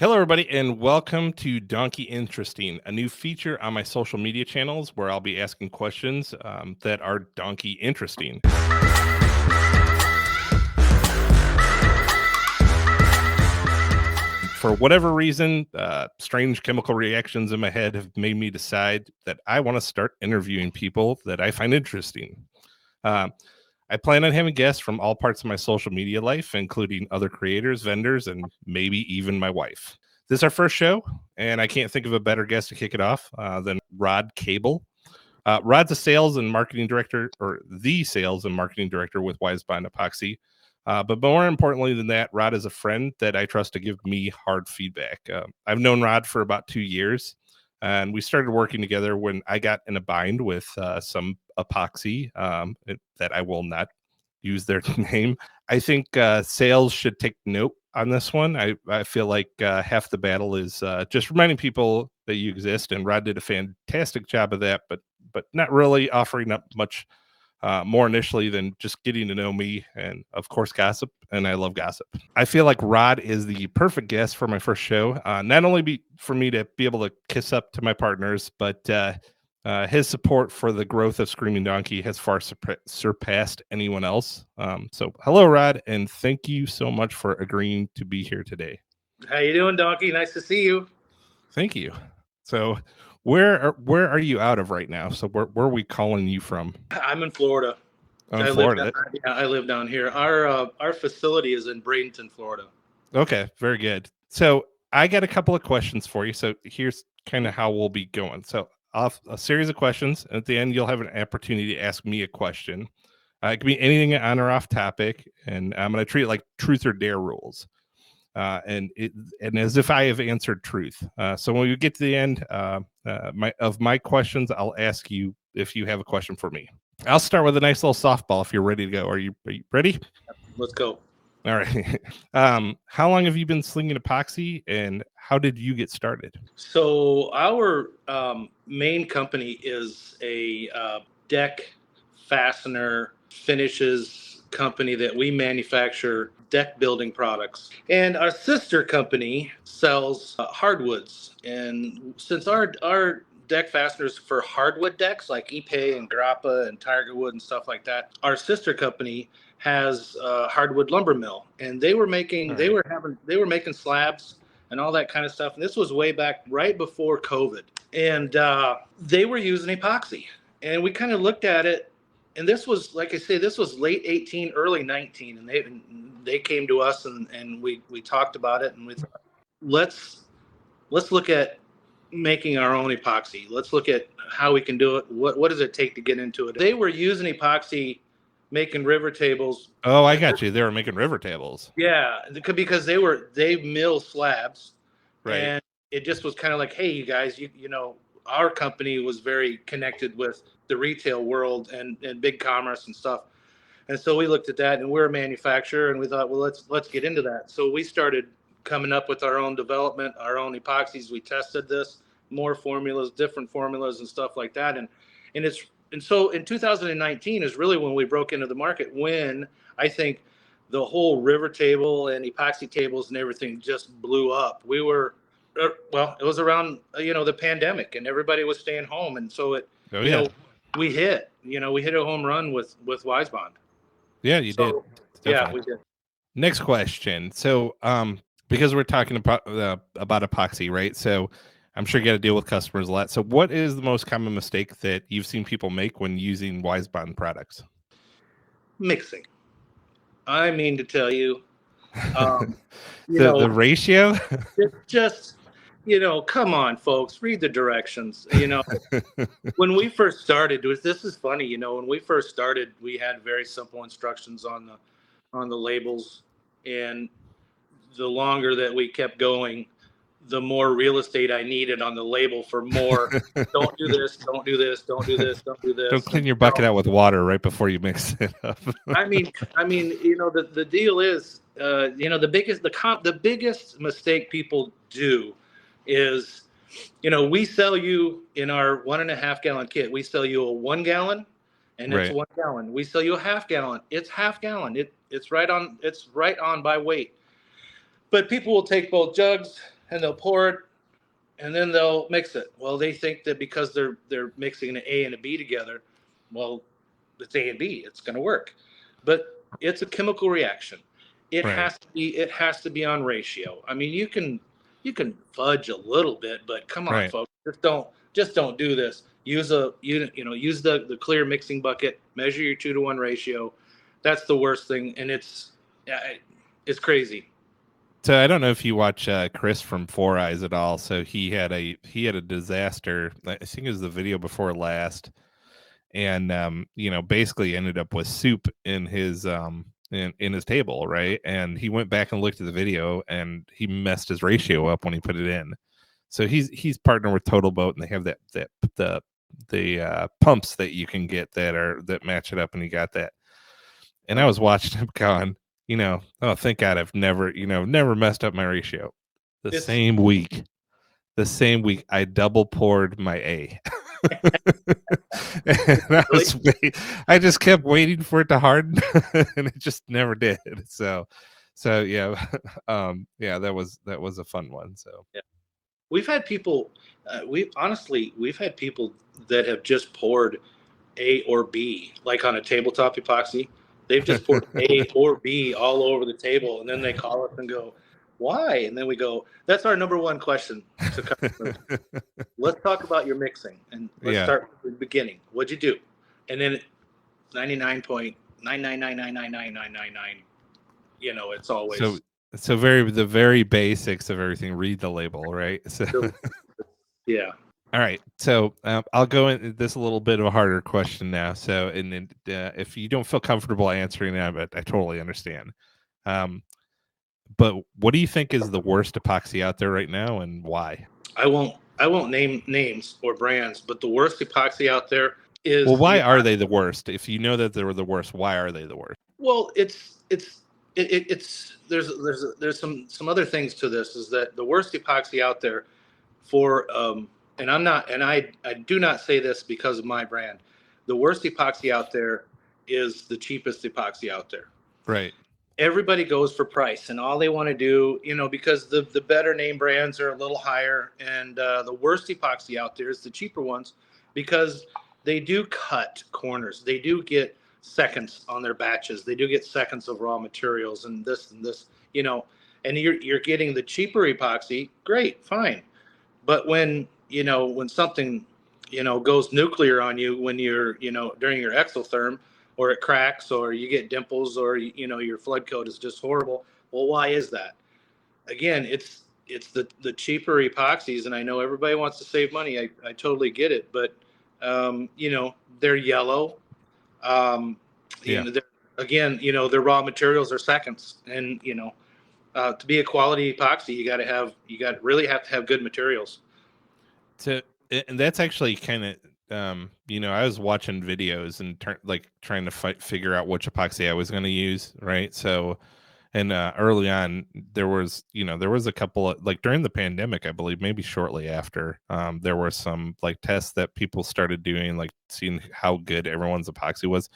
Hello, everybody, and welcome to Donkey Interesting, a new feature on my social media channels where I'll be asking questions that are donkey interesting. For whatever reason, strange chemical reactions in my head have made me decide that I want to start interviewing people that I find interesting. I plan on having guests from all parts of my social media life, including other creators, vendors, and maybe even my wife. This is our first show, and I can't think of a better guest to kick it off than Rod Cable. Rod's a sales and marketing director, or the sales and marketing director with Wisebond Epoxy. But more importantly than that, Rod is a friend that I trust to give me hard feedback. I've known Rod for about 2 years, and we started working together when I got in a bind with some epoxy that I will not use their name. I think sales should take note on this one. I feel like half the battle is just reminding people that you exist, and Rod did a fantastic job of that, but not really offering up much more initially than just getting to know me and, of course, gossip. And I love gossip. I feel like Rod is the perfect guest for my first show, not only for me to be able to kiss up to my partners, but his support for the growth of Screaming Donkey has far surpassed anyone else. So hello, Rod, and thank you so much for agreeing to be here today. How you doing, Donkey? Nice to see you. Thank you. So where are you out of right now? So where are we calling you from? I'm in Florida. Florida. I live down here. Our facility is in Bradenton, Florida. Okay, very good. So I got a couple of questions for you. So here's kind of how we'll be going. So off a series of questions. At the end, you'll have an opportunity to ask me a question. It can be anything on or off topic, and I'm going to treat it like truth or dare rules. And as if I have answered truth. So when we get to the end my questions, I'll ask you if you have a question for me. I'll start with a nice little softball if you're ready to go. Are you ready? Let's go. All right. How long have you been slinging epoxy, and how did you get started? So our main company is a deck fastener finishes company that we manufacture deck building products. And our sister company sells hardwoods. And since our deck fasteners for hardwood decks like Ipe and Grappa and Tiger Wood and stuff like that, our sister company has a hardwood lumber mill, and they were making slabs and all that kind of stuff. And this was way back right before COVID, and they were using epoxy, and we kind of looked at it. And this was, like I say, this was late 18, early 19, and they came to us and we talked about it, and we thought, let's look at making our own epoxy. Let's look at how we can do it. What does it take to get into it? They were using epoxy, making river tables. Oh, I got you. They were making river tables. Yeah, because they mill slabs, right? And it just was kind of like, hey, you guys, you know, our company was very connected with the retail world and big commerce and stuff. And so we looked at that, and we're a manufacturer, and we thought, well, let's get into that. So we started coming up with our own development, our own epoxies. We tested more formulas, different formulas and stuff like that. And so in 2019 is really when we broke into the market, when I think the whole river table and epoxy tables and everything just blew up. We were, well, it was around, the pandemic, and everybody was staying home. And so we hit a home run with Wisebond. Yeah, you did. Definitely. Yeah, we did. Next question. So, because we're talking about epoxy, right? So I'm sure you got to deal with customers a lot. So what is the most common mistake that you've seen people make when using Wisebond products? Mixing. I mean to tell you, the ratio. just come on, folks, read the directions. When we first started, this is funny. When we first started, we had very simple instructions on the labels, and the longer that we kept going, the more real estate I needed on the label for more. Don't do this, don't do this, don't do this, don't do this. Don't clean your bucket out with water right before you mix it up. I mean, the deal is, the biggest mistake people do is, we sell you in our 1.5 gallon kit. We sell you a 1 gallon, and it's 1 gallon. We sell you a half gallon. It's half gallon. It's right on by weight. But people will take both jugs and they'll pour it, and then they'll mix it. Well, they think that because they're mixing an A and a B together, well, it's A and B, it's going to work. But it's a chemical reaction. It Right. has to be on ratio. I mean, you can fudge a little bit, but come on, Right. folks, just don't do this. Use use the clear mixing bucket. Measure your 2-to-1 ratio. That's the worst thing, and it's crazy. So I don't know if you watch Chris from Four Eyes at all. So he had a disaster. I think it was the video before last, and basically ended up with soup in his in his table, right? And he went back and looked at the video, and he messed his ratio up when he put it in. So he's partnered with Total Boat, and they have the pumps that you can get that match it up, and he got that. And I was watching him going, oh, thank God I've never messed up my ratio. The same week, I double poured my A. And I just kept waiting for it to harden, and it just never did. So yeah, that was a fun one. So yeah. We've had people, we've had people that have just poured A or B, like on a tabletop epoxy. They've just poured A or B all over the table, and then they call us and go, "Why?" And then we go, "That's our number one question to customers. Let's talk about your mixing, and let's start from the beginning. What'd you do?" And then 99.999999999, it's always so the very basics of everything. Read the label, right? So yeah. All right, so I'll go in this a little bit of a harder question now. So, and then if you don't feel comfortable answering that, but I totally understand. But what do you think is the worst epoxy out there right now, and why? I won't name names or brands, but the worst epoxy out there is. Well, why are they the worst? If you know that they were the worst, why are they the worst? Well, there's some other things to this. Is that the worst epoxy out there for and I do not say this because of my brand. The worst epoxy out there is the cheapest epoxy out there. Right. Everybody goes for price, and all they want to do, because the better name brands are a little higher, and the worst epoxy out there is the cheaper ones, because they do cut corners. They do get seconds on their batches. They do get seconds of raw materials and this, and you're getting the cheaper epoxy. Great, fine. But when something goes nuclear on you, when you're during your exotherm, or it cracks, or you get dimples, or your flood coat is just horrible. Well, why is that? Again, it's the cheaper epoxies, and I know everybody wants to save money. I totally get it, but they're yellow. Their raw materials are seconds, and to be a quality epoxy, you really have to have good materials. And that's actually kind of I was watching videos and trying to figure out which epoxy I was going to use, right? So, and early on there was a couple of, like, during the pandemic, I believe, maybe shortly after, there were some like tests that people started doing, like seeing how good everyone's epoxy was.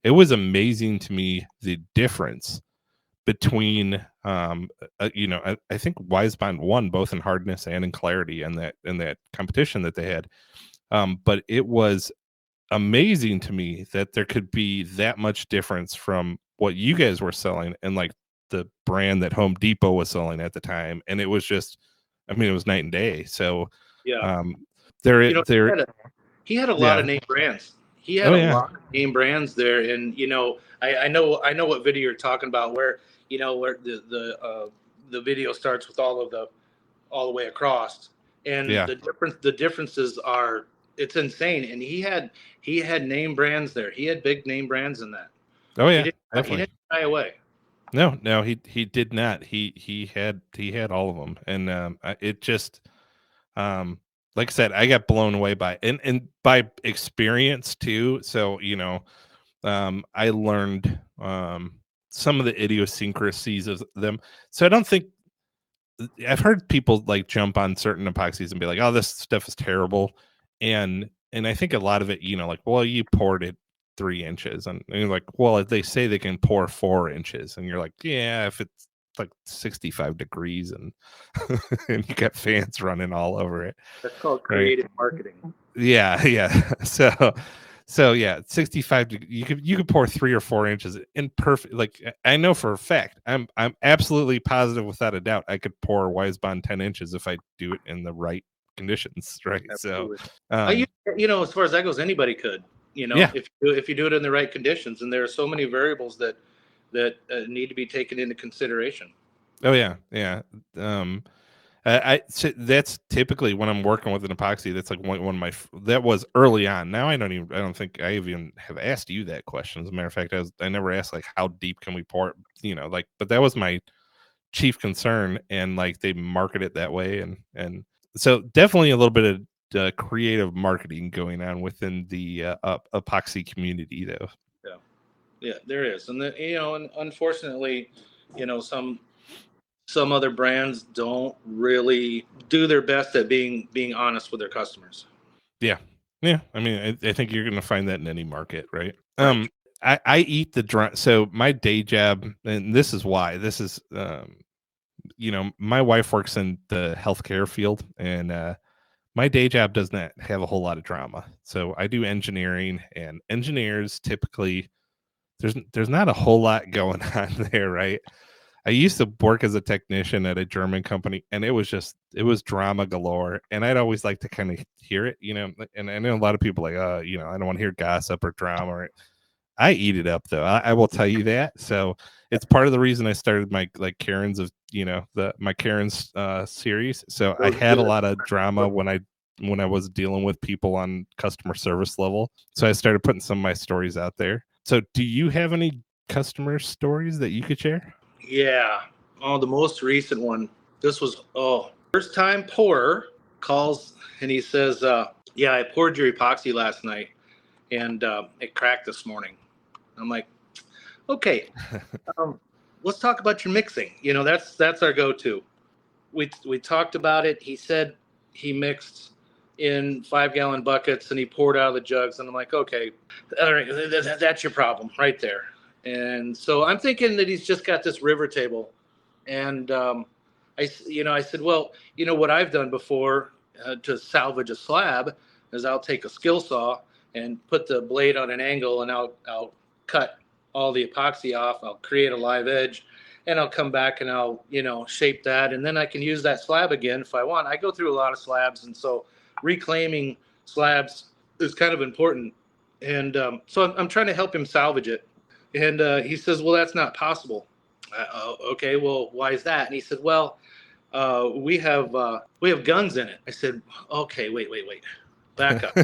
It was amazing to me, the difference between I think Wisebond won both in hardness and in clarity in that competition that they had. But it was amazing to me that there could be that much difference from what you guys were selling and like the brand that Home Depot was selling at the time. And it was just, I mean, it was night and day. So yeah, he had a lot of name brands. He had a lot of name brands there, and I know what video you're talking about, where where the video starts with all the way across, and the differences are, it's insane. And he had name brands there. He had big name brands in that. Oh yeah, he didn't shy away. No, he did not. He had all of them, and it just like I said, I got blown away by and by experience too. So I learned some of the idiosyncrasies of them. So I don't think, I've heard people like jump on certain epoxies and be like, "Oh, this stuff is terrible," and I think a lot of it, like, well, you poured it 3 inches, and you're like, well, they say they can pour 4 inches, and you're like, yeah, if it's like 65 degrees and and you got fans running all over it. That's called creative marketing. Yeah. So yeah, 65. You could pour 3 or 4 inches in perfect. Like I know for a fact, I'm absolutely positive, without a doubt, I could pour Wisebond 10 inches if I do it in the right conditions, right? Absolutely. So, as far as that goes, anybody could. Yeah. If you do it in the right conditions, and there are so many variables that need to be taken into consideration. Oh yeah. So that's typically when I'm working with an epoxy. That's like one of my. That was early on. Now I don't think I even have asked you that question. As a matter of fact, I never asked like how deep can we pour it, but that was my chief concern, and like they market it that way, and so definitely a little bit of creative marketing going on within the epoxy community though. Yeah, there is. And and unfortunately, some other brands don't really do their best at being honest with their customers. Yeah. I mean, I think you're going to find that in any market, right? Right. I eat the dry. So my day job, and this is why. This is, my wife works in the healthcare field, and my day job does not have a whole lot of drama. So I do engineering, and engineers typically there's not a whole lot going on there, right? I used to work as a technician at a German company, and it was drama galore. And I'd always like to kind of hear it, and I know a lot of people like, I don't want to hear gossip or drama. I eat it up though. I will tell you that. So it's part of the reason I started my like Karen's my Karen's series. So I had a lot of drama when I was dealing with people on customer service level. So I started putting some of my stories out there. So do you have any customer stories that you could share? Yeah. Oh, the most recent one. This was first time pourer calls and he says, yeah, I poured your epoxy last night and it cracked this morning. I'm like, okay, let's talk about your mixing. That's our go-to. We talked about it. He said he mixed in 5-gallon buckets and he poured out of the jugs. And I'm like, okay, all right, that's your problem right there. And so I'm thinking that he's just got this river table. And I said, well, what I've done before to salvage a slab is I'll take a skill saw and put the blade on an angle and I'll cut all the epoxy off. I'll create a live edge and I'll come back and I'll, shape that. And then I can use that slab again if I want. I go through a lot of slabs. And so reclaiming slabs is kind of important. And so I'm trying to help him salvage it. And he says, well, that's not possible. Okay, well, why is that? And he said, well, we have guns in it. I said, okay, wait, back up.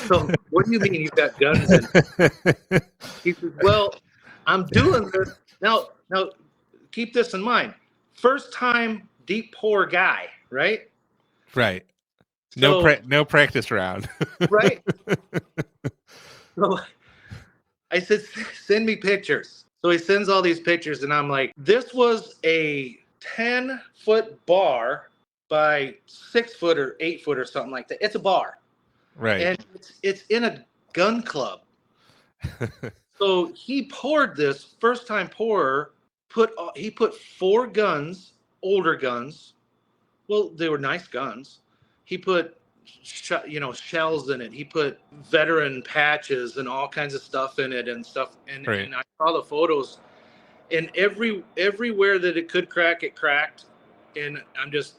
So what do you mean you've got guns in it? He said, well, I'm doing this now. Keep this in mind. First time deep pour guy, right? Right. No practice round. Right. So I said, send me pictures. So he sends all these pictures, and I'm like, this was a 10-foot bar by 6 foot or 8 foot or something like that. It's a bar. Right. And it's in a gun club. So he poured this first time pourer, he put 4 guns, older guns. Well, they were nice guns. He put shells in it. He put veteran patches and all kinds of stuff in it and stuff. And, right. And I saw the photos, and everywhere that it could crack, it cracked. And I'm just,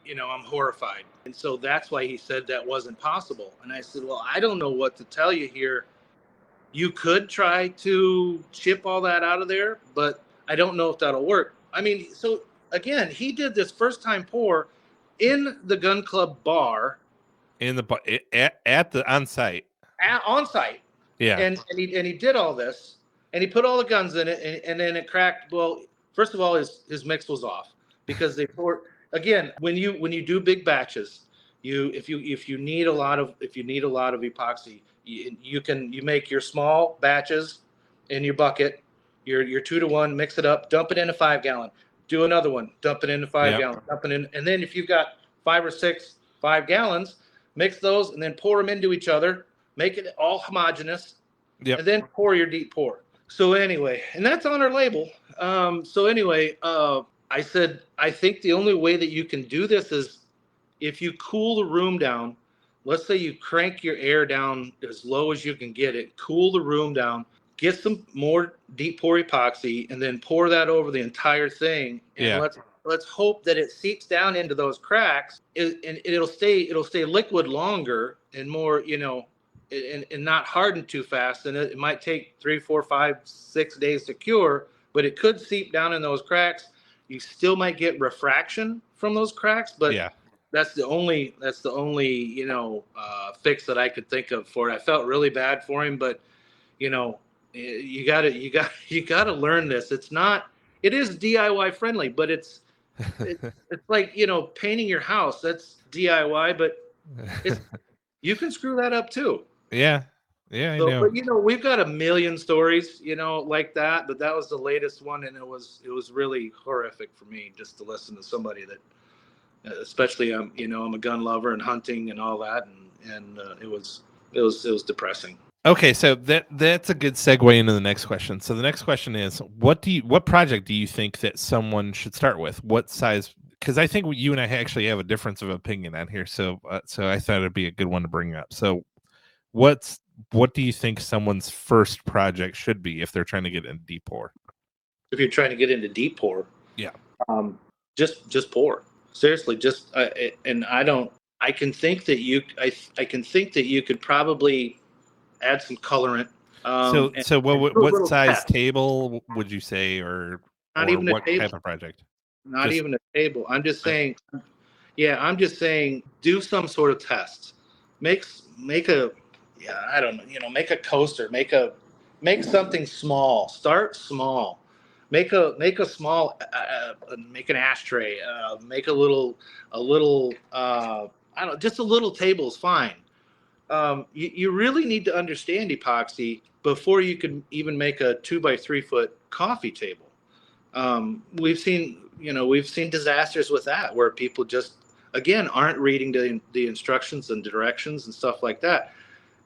I'm horrified. And so that's why he said that wasn't possible. And I said, well, I don't know what to tell you here. You could try to chip all that out of there, but I don't know if that'll work. I mean, so again, he did this first time pour in the gun club bar. In the at the on site. Yeah. And he did all this, and he put all the guns in it, and then it cracked. Well, first of all, his mix was off because they poured again. When you do big batches, if you need a lot of epoxy, you make your small batches in your bucket, your 2-to-1, mix it up, dump it in a 5-gallon, do another one, dump it in a 5-gallon, dump it in, and then if you've got 5 or 6 5-gallons, mix those and then pour them into each other, make it all homogeneous, and then pour your deep pour. So anyway, and that's on our label. So anyway, I said, I think the only way that you can do this is if you cool the room down. Let's say you crank your air down as low as you can get it, cool the room down, get some more deep pour epoxy, and then pour that over the entire thing. And Yeah. let's hope that it seeps down into those cracks, and it'll stay liquid longer and more, and not harden too fast. And it might take 3, 4, 5, 6 days to cure, but it could seep down in those cracks. You still might get refraction from those cracks, but Yeah. that's the only fix that I could think of for it. I felt really bad for him, but you gotta learn this. It is DIY friendly, but it's like painting your house. That's DIY, but you can screw that up too. Yeah. Yeah, I So, know. but we've got a million stories, like that. But that was the latest one, and it was really horrific for me just to listen to somebody that, especially I'm a gun lover and hunting and all that, and it was depressing. Okay, so that's a good segue into the next question. So the next question is, what project do you think that someone should start with? What size? Because I think you and I actually have a difference of opinion on here. So I thought it'd be a good one to bring up. So what do you think someone's first project should be if they're trying to get into deep pour? If you're trying to get into deep pour, Yeah. Just pour. Seriously, just and I don't. I can think that you could probably add some colorant. So what size table would you say, or Not even a what table. type of project? Not even a table. I'm just saying. Yeah, I'm just saying. Do some sort of test. Make a. Yeah, I don't know. Make a coaster. Make something small. Start small. Make a small. Make an ashtray. Make a little. I don't know. Just a little table is fine. You really need to understand epoxy before you can even make a 2 by 3 foot coffee table. We've seen disasters with that where people just, again, aren't reading the instructions and directions and stuff like that.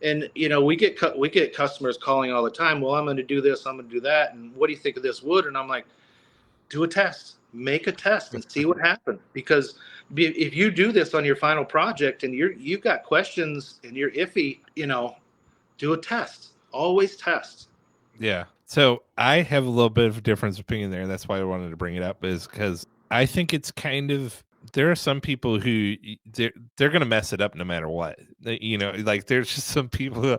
And we get customers calling all the time. Well, I'm going to do this, I'm going to do that, and what do you think of this wood? And I'm like, do a test, make a test, and see what happens. Because if you do this on your final project and you've got questions and you're iffy, do a test. Always test. Yeah. So I have a little bit of a difference of opinion there. That's why I wanted to bring it up, is because I think it's kind of, there are some people who they're going to mess it up no matter what. Like there's just some people who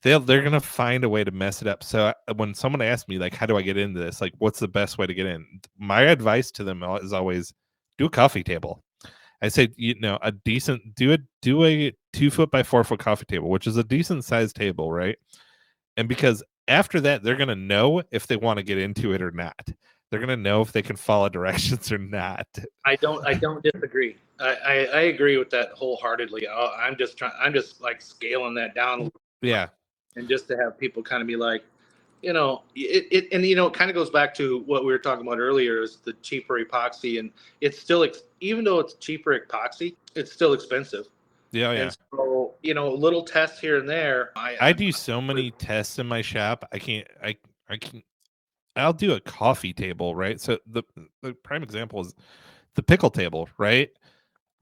they're going to find a way to mess it up. So when someone asks me like, how do I get into this? Like, what's the best way to get in? My advice to them is always do a coffee table. I say, a decent, do a 2 foot by 4 foot coffee table, which is a decent sized table, right? And because after that, they're going to know if they want to get into it or not. They're going to know if they can follow directions or not. I don't disagree. I agree with that wholeheartedly. I'm just like scaling that down. Yeah. And just to have people kind of be like, it kind of goes back to what we were talking about earlier, is the cheaper epoxy. And it's still, even though it's cheaper epoxy, it's still expensive. Yeah. And so, little tests here and there. I do so many tests in my shop. I'll do a coffee table, right? So the prime example is the pickle table, right?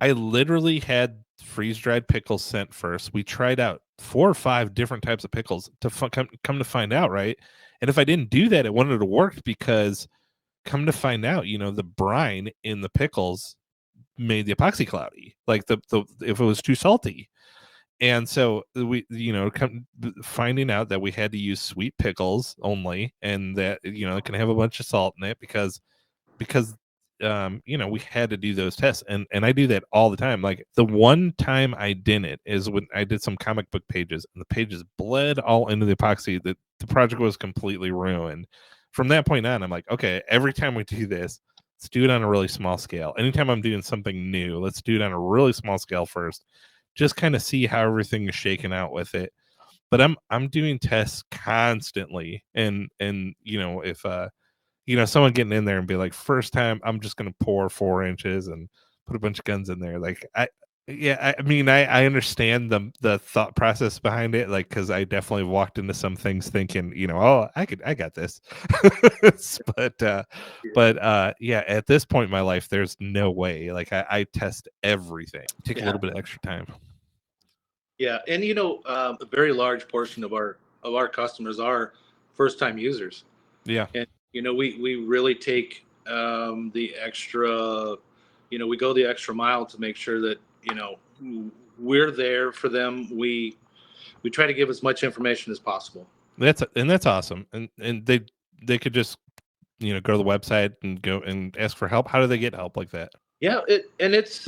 I literally had freeze-dried pickles sent first. We tried out 4 or 5 different types of pickles to come to find out, right? And if I didn't do that, it wouldn't have worked, because come to find out, the brine in the pickles made the epoxy cloudy. Like if it was too salty. And so we, finding out that we had to use sweet pickles only, and that, it can have a bunch of salt in it because we had to do those tests. And I do that all the time. Like the one time I didn't is when I did some comic book pages, and the pages bled all into the epoxy. That the project was completely ruined. From that point on, I'm like, okay, every time we do this, let's do it on a really small scale. Anytime I'm doing something new, let's do it on a really small scale first. Just kind of see how everything is shaking out with it. But I'm doing tests constantly, and if someone getting in there and be like, first time I'm just gonna pour 4 inches and put a bunch of guns in there, like Yeah, I mean, I understand the thought process behind it, like, because I definitely walked into some things thinking, oh, I got this. but yeah, at this point in my life, there's no way. Like, I test everything. Take a Yeah. little bit of extra time. Yeah, and a very large portion of our customers are first time users, Yeah, and we really take the extra, we go the extra mile to make sure that we're there for them. We try to give as much information as possible. that's awesome. And they could just go to the website and go and ask for help. How do they get help like that? Yeah, it's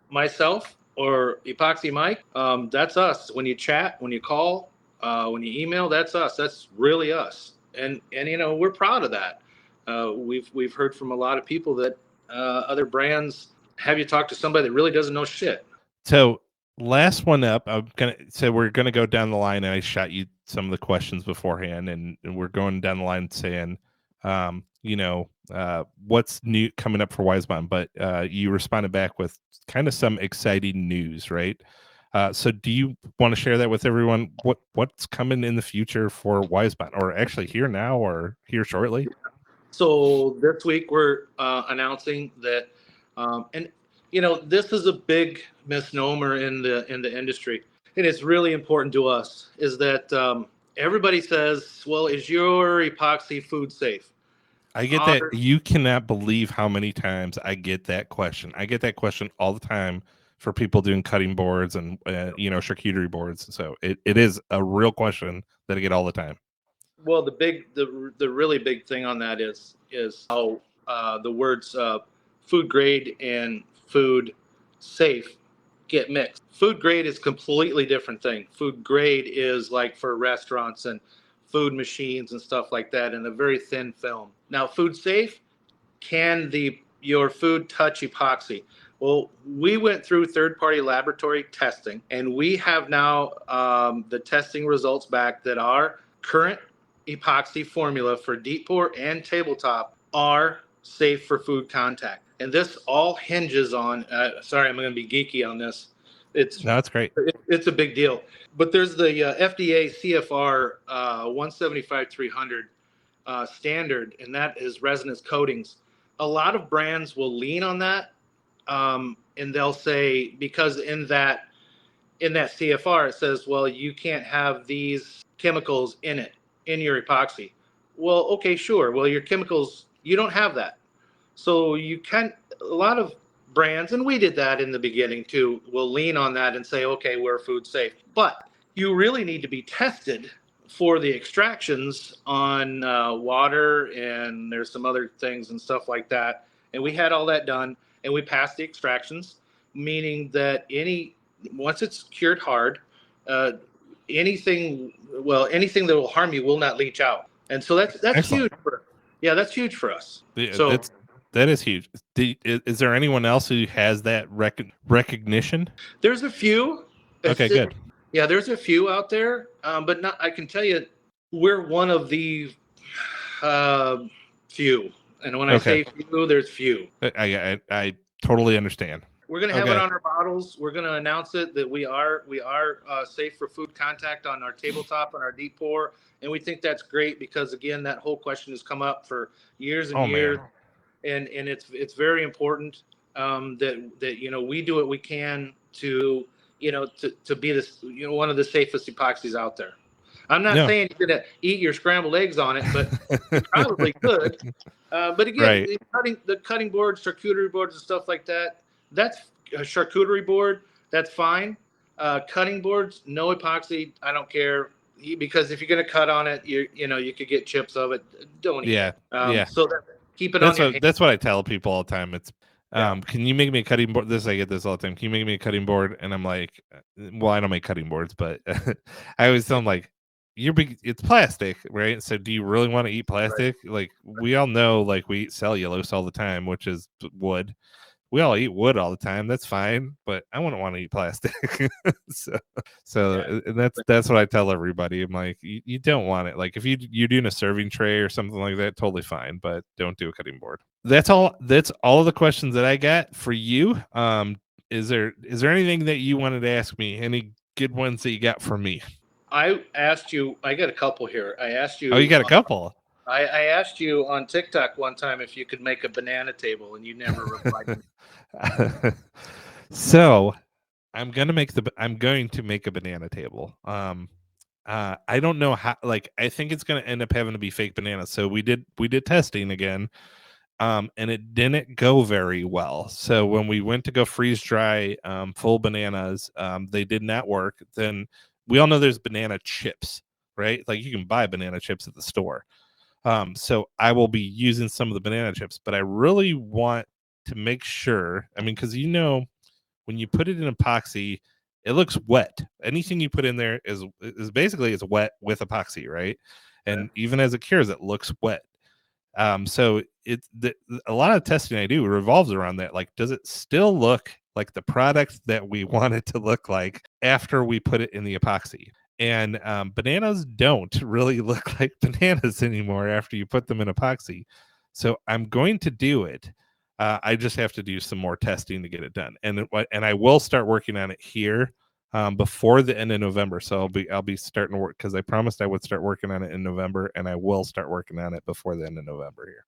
myself or Epoxy Mike. That's us. When you chat, when you call, when you email, that's us. That's really us. And we're proud of that. We've heard from a lot of people that other brands have you talk to somebody that really doesn't know shit. So last one up, we're gonna go down the line, and I shot you some of the questions beforehand, and we're going down the line saying, what's new coming up for Wisebond, but you responded back with kind of some exciting news, right? So do you want to share that with everyone? What's coming in the future for Wisebond, or actually here now, or here shortly? So this week we're announcing that, and this is a big misnomer in the industry, and it's really important to us. Is that everybody says, "Well, is your epoxy food safe?" I get that. You cannot believe how many times I get that question. I get that question all the time for people doing cutting boards and charcuterie boards. So it is a real question that I get all the time. Well, the really big thing on that is how the words food grade and food safe get mixed. Food grade is completely different thing. Food grade is like for restaurants and food machines and stuff like that in a very thin film. Now, food safe, can your food touch epoxy? Well, we went through third-party laboratory testing, and we have now the testing results back that our current epoxy formula for deep pour and tabletop are safe for food contact. And this all hinges on, sorry, I'm going to be geeky on this. No, that's great. It's a big deal. But there's the FDA CFR 175-300 standard, and that is resonance coatings. A lot of brands will lean on that, and they'll say, because in that CFR it says, well, you can't have these chemicals in it in your epoxy. Well, okay, sure. Well, your chemicals, you don't have that, so you can. A lot of brands, and we did that in the beginning too, will lean on that and say, okay, we're food safe, but you really need to be tested for the extractions on water, and there's some other things and stuff like that. And we had all that done, and we passed the extractions, meaning that once it's cured hard, anything that will harm you will not leach out. And so that's Excellent. huge. That's huge for us. Yeah, So that is huge. Is there anyone else who has that recognition? there's a few. Okay, good. Yeah, there's a few out there, but not. I can tell you, we're one of the few. And when I say few, there's few. I totally understand. We're going to have it on our bottles. We're going to announce it that we are safe for food contact on our tabletop and our deep pour. And we think that's great because, again, that whole question has come up for years and years. Man. And it's very important that we do what we can to be this one of the safest epoxies out there. I'm not saying you're going to eat your scrambled eggs on it, but you probably could. But again, the cutting boards, charcuterie boards, and stuff like that. That's a charcuterie board. That's fine. Cutting boards, no epoxy. I don't care, because if you're going to cut on it, you could get chips of it. Don't eat it. So keep it on your hand. That's what I tell people all the time. It's can you make me a cutting board? I get this all the time. Can you make me a cutting board? And I'm like, well, I don't make cutting boards, but I always tell them, like, it's plastic, right? So do you really want to eat plastic? Right. Like, we all know, like, we eat cellulose all the time, which is wood. We all eat wood all the time. That's fine, but I wouldn't want to eat plastic. so that's what I tell everybody. I'm like, you don't want it. Like, if you're doing a serving tray or something like that, totally fine, but don't do a cutting board. That's all of the questions that I got for you. is there anything that you wanted to ask me? Any good ones that you got for me? I asked you. I got a couple here. I asked you. Oh, you got a couple. I asked you on TikTok one time if you could make a banana table, and you never replied. So I'm going to make a banana table. I don't know how, like, I think it's going to end up having to be fake bananas. So we did testing again, and it didn't go very well. So when we went to go freeze dry full bananas, they did not work. Then we all know there's banana chips, right? Like you can buy banana chips at the store. So I will be using some of the banana chips, but I really want to make sure, I mean, because when you put it in epoxy, it looks wet. Anything you put in there is basically it's wet with epoxy, right? And even as it cures, it looks wet. So a lot of testing I do revolves around that. Like, does it still look like the product that we want it to look like after we put it in the epoxy? And bananas don't really look like bananas anymore after you put them in epoxy. So I'm going to do it. I just have to do some more testing to get it done, and I will start working on it here before the end of November. So I'll be starting to work, because I promised I would start working on it in November, and I will start working on it before the end of November here.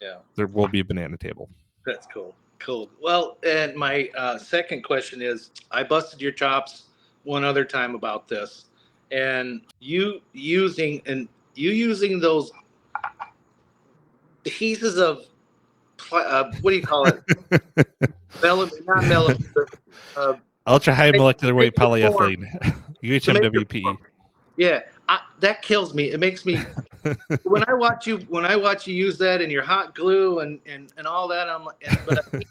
Yeah, there will be a banana table. That's cool. Well, and my second question is, I busted your chops one other time about this, and you using those pieces of what do you call it? Not melamine. Ultra high molecular weight polyethylene, UHMWP. Yeah, that kills me. It makes me when I watch you use that in your hot glue and all that.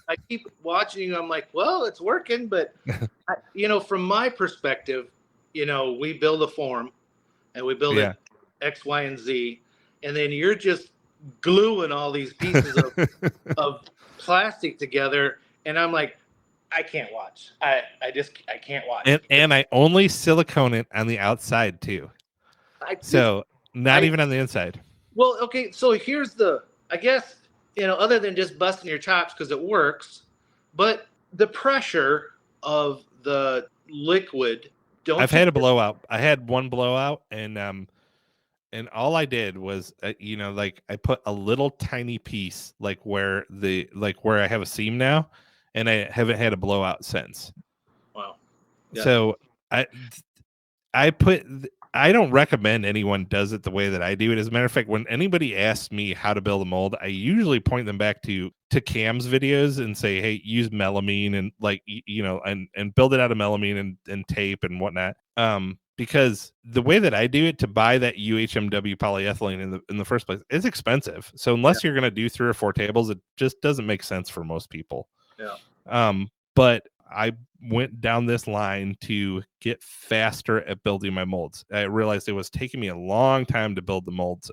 I keep watching you. I'm like, well, it's working, but from my perspective, we build a form, and we build it X, Y, and Z, and then you're just gluing all these pieces of plastic together, and I'm like, I can't watch. I can't watch. And I only silicone it on the outside too. Not even on the inside. Well, okay, so here's I guess, other than just busting your chops because it works, but the pressure of the liquid. I've had a blowout. I had one blowout, and all I did was, like I put a little tiny piece, like where I have a seam now, and I haven't had a blowout since. Wow. Yeah. So I don't recommend anyone does it the way that I do it. As a matter of fact, when anybody asks me how to build a mold, I usually point them back to Cam's videos and say, hey, use melamine and and build it out of melamine and tape and whatnot. Because the way that I do it, to buy that UHMW polyethylene in the first place, it's expensive. So unless you're going to do 3 or 4 tables, it just doesn't make sense for most people. Yeah. But I went down this line to get faster at building my molds. I realized it was taking me a long time to build the molds.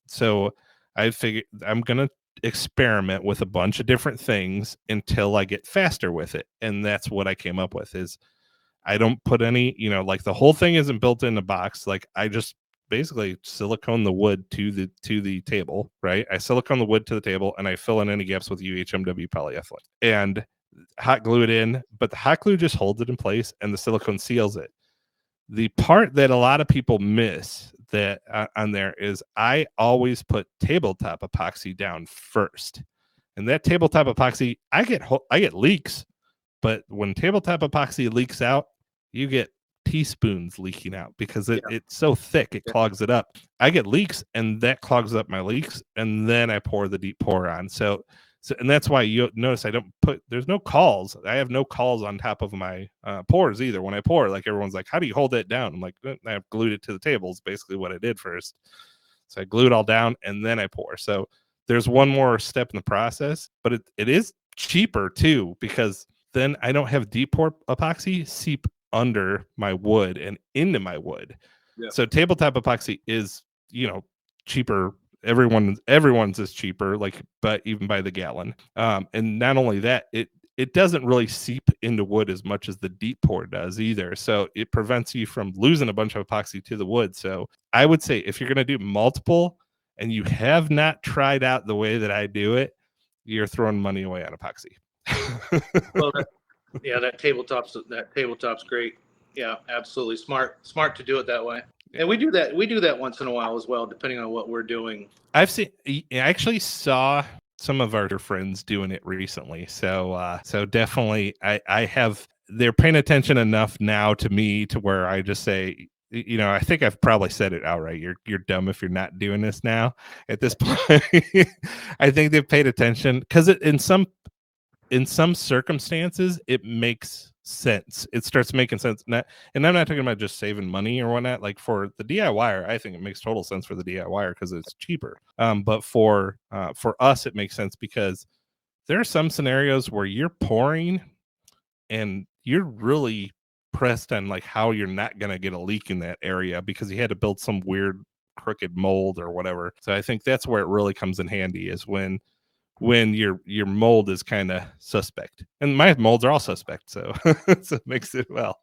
So I figured I'm going to experiment with a bunch of different things until I get faster with it. And that's what I came up with. Is I don't put any, like the whole thing isn't built in a box. Like I just basically silicone the wood to the table, right? I silicone the wood to the table, and I fill in any gaps with UHMW polyethylene and hot glue it in. But the hot glue just holds it in place, and the silicone seals it. The part that a lot of people miss that on there is I always put tabletop epoxy down first, and that tabletop epoxy, I get leaks, but when tabletop epoxy leaks out, you get teaspoons leaking out because it's so thick, it clogs it up. I get leaks, and that clogs up my leaks, and then I pour the deep pour on. So and that's why you notice there's no cauls. I have no cauls on top of my pours either. When I pour, like everyone's like, how do you hold that down? I'm like, I've glued it to the table is basically what I did first. So I glue it all down, and then I pour. So there's one more step in the process, but it is cheaper too, because then I don't have deep pour epoxy seep under my wood and into my wood. Yeah. So tabletop epoxy is, cheaper. Everyone's is cheaper, but even by the gallon. And not only that, it doesn't really seep into wood as much as the deep pour does either. So it prevents you from losing a bunch of epoxy to the wood. So I would say if you're going to do multiple and you have not tried out the way that I do it, you're throwing money away on epoxy. Well, that tabletop's great. Yeah, absolutely smart to do it that way. And we do that once in a while as well, depending on what we're doing. I actually saw some of our friends doing it recently. So definitely I have, they're paying attention enough now to me to where I just say, I think I've probably said it outright. You're dumb if you're not doing this now at this point. I think they've paid attention because in some circumstances it makes sense. It starts making sense. And I'm not talking about just saving money or whatnot. Like for the DIYer, I think it makes total sense for the DIYer because it's cheaper. But for us, it makes sense because there are some scenarios where you're pouring and you're really pressed on like how you're not going to get a leak in that area because you had to build some weird crooked mold or whatever. So I think that's where it really comes in handy is when your mold is kind of suspect. And my molds are all suspect, so so it makes it well.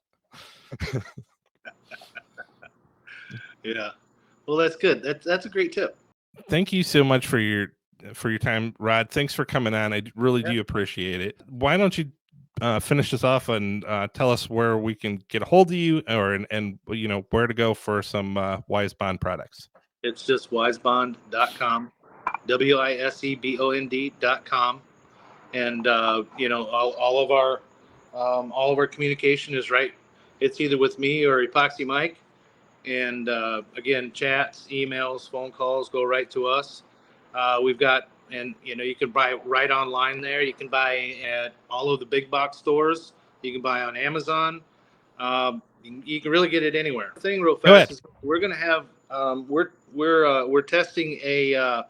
Yeah. Well, that's good. That's a great tip. Thank you so much for your time, Rod. Thanks for coming on. I really do appreciate it. Why don't you finish this off and tell us where we can get a hold of you, or and where to go for some Wisebond products. It's just wisebond.com, wisebond.com, and all of our communication is right. It's either with me or Epoxy Mike, and again, chats, emails, phone calls go right to us. We've got, and you can buy right online there. You can buy at all of the big box stores. You can buy on Amazon. You can really get it anywhere. Thing real fast is we're going to have we're testing a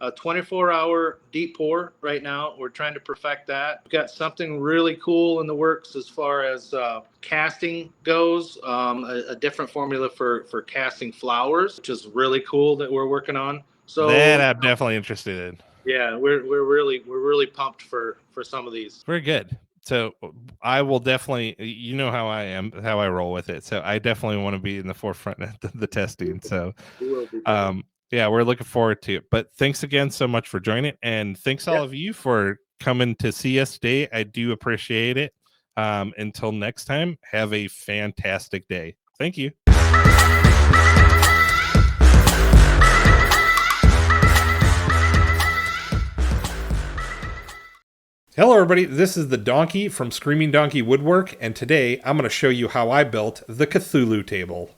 24-hour deep pour right now. We're trying to perfect that. We've got something really cool in the works as far as casting goes. A different formula for casting flowers, which is really cool that we're working on. So that I'm definitely interested in. Yeah, we're really pumped for some of these. Very good. So I will definitely, how I am, how I roll with it. So I definitely want to be in the forefront of the testing. So, yeah, we're looking forward to it. But thanks again so much for joining, and thanks all of you for coming to see us today. I do appreciate it. Until next time, have a fantastic day. Thank you. Hello everybody, this is the Donkey from Screaming Donkey Woodwork, and today I'm going to show you how I built the Cthulhu table.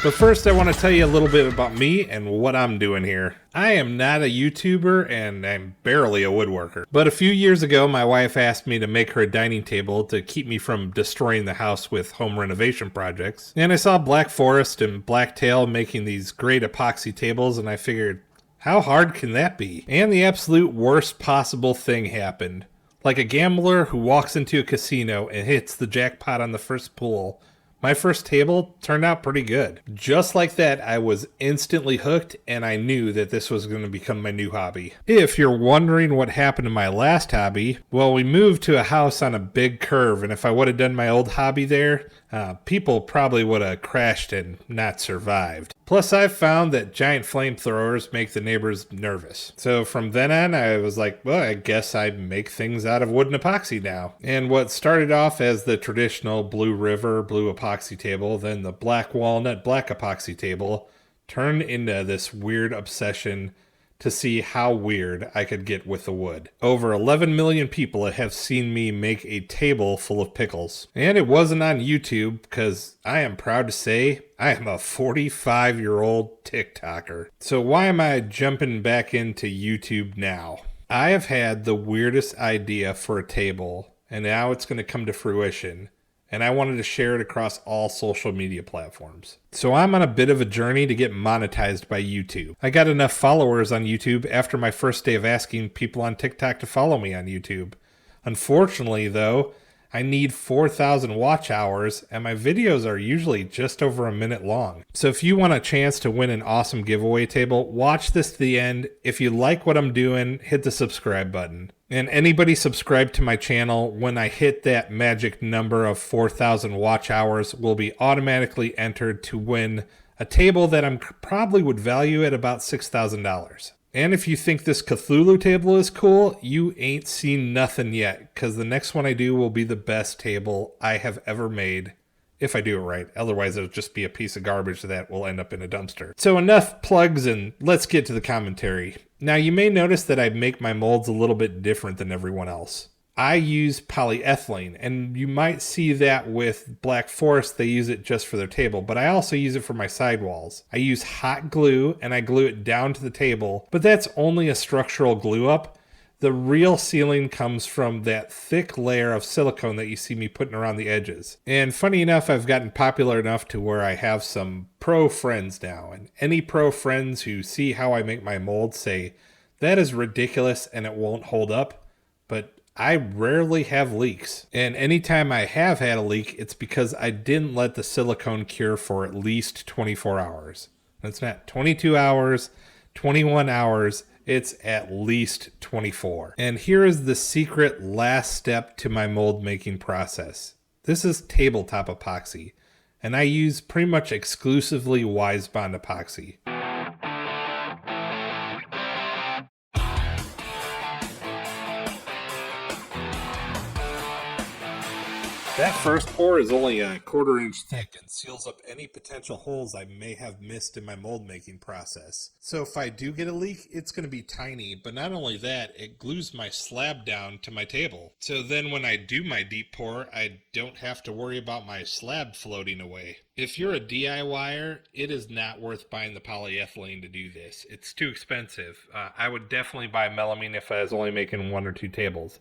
But first I want to tell you a little bit about me and what I'm doing here. I am not a YouTuber and I'm barely a woodworker. But a few years ago my wife asked me to make her a dining table to keep me from destroying the house with home renovation projects. And I saw Black Forest and Blacktail making these great epoxy tables, and I figured, how hard can that be? And the absolute worst possible thing happened. Like a gambler who walks into a casino and hits the jackpot on the first pull. My first table turned out pretty good. Just like that, I was instantly hooked, and I knew that this was going to become my new hobby. If you're wondering what happened to my last hobby, well, we moved to a house on a big curve, and if I would have done my old hobby there, people probably would have crashed and not survived. Plus, I've found that giant flamethrowers make the neighbors nervous. So from then on, I was like, well, I guess I make things out of wood and epoxy now. And what started off as the traditional Blue River blue epoxy table, then the Black Walnut black epoxy table, turned into this weird obsession to see how weird I could get with the wood. Over 11 million people have seen me make a table full of pickles. And it wasn't on YouTube, because I am proud to say I am a 45-year-old TikToker. So why am I jumping back into YouTube now? I have had the weirdest idea for a table, and now it's going to come to fruition. And I wanted to share it across all social media platforms. So I'm on a bit of a journey to get monetized by YouTube. I got enough followers on YouTube after my first day of asking people on TikTok to follow me on YouTube. Unfortunately, though, I need 4,000 watch hours, and my videos are usually just over a minute long. So if you want a chance to win an awesome giveaway table, watch this to the end. If you like what I'm doing, hit the subscribe button. And anybody subscribed to my channel, when I hit that magic number of 4,000 watch hours, will be automatically entered to win A table that I probably would value at about $6,000. And if you think this Cthulhu table is cool, you ain't seen nothing yet, because the next one I do will be the best table I have ever made, if I do it right. Otherwise, it'll just be a piece of garbage that will end up in a dumpster. So enough plugs, and let's get to the commentary. Now, you may notice that I make my molds a little bit different than everyone else. I use polyethylene, and you might see that with Black Forest. They use it just for their table, but I also use it for my sidewalls. I use hot glue, and I glue it down to the table, but that's only a structural glue up. The real sealing comes from that thick layer of silicone that you see me putting around the edges. And funny enough, I've gotten popular enough to where I have some pro friends now, and any pro friends who see how I make my molds say, that is ridiculous and it won't hold up, but I rarely have leaks, and anytime I have had a leak, it's because I didn't let the silicone cure for at least 24 hours. It's not 22 hours, 21 hours, it's at least 24. And here is the secret last step to my mold making process. This is tabletop epoxy, and I use pretty much exclusively Wisebond epoxy. That first pour is only a 1/4 inch thick and seals up any potential holes I may have missed in my mold making process. So if I do get a leak, it's going to be tiny, but not only that, it glues my slab down to my table. So then when I do my deep pour, I don't have to worry about my slab floating away. If you're a DIYer, it is not worth buying the polyethylene to do this. It's too expensive. I would definitely buy melamine if I was only making 1 or 2 tables.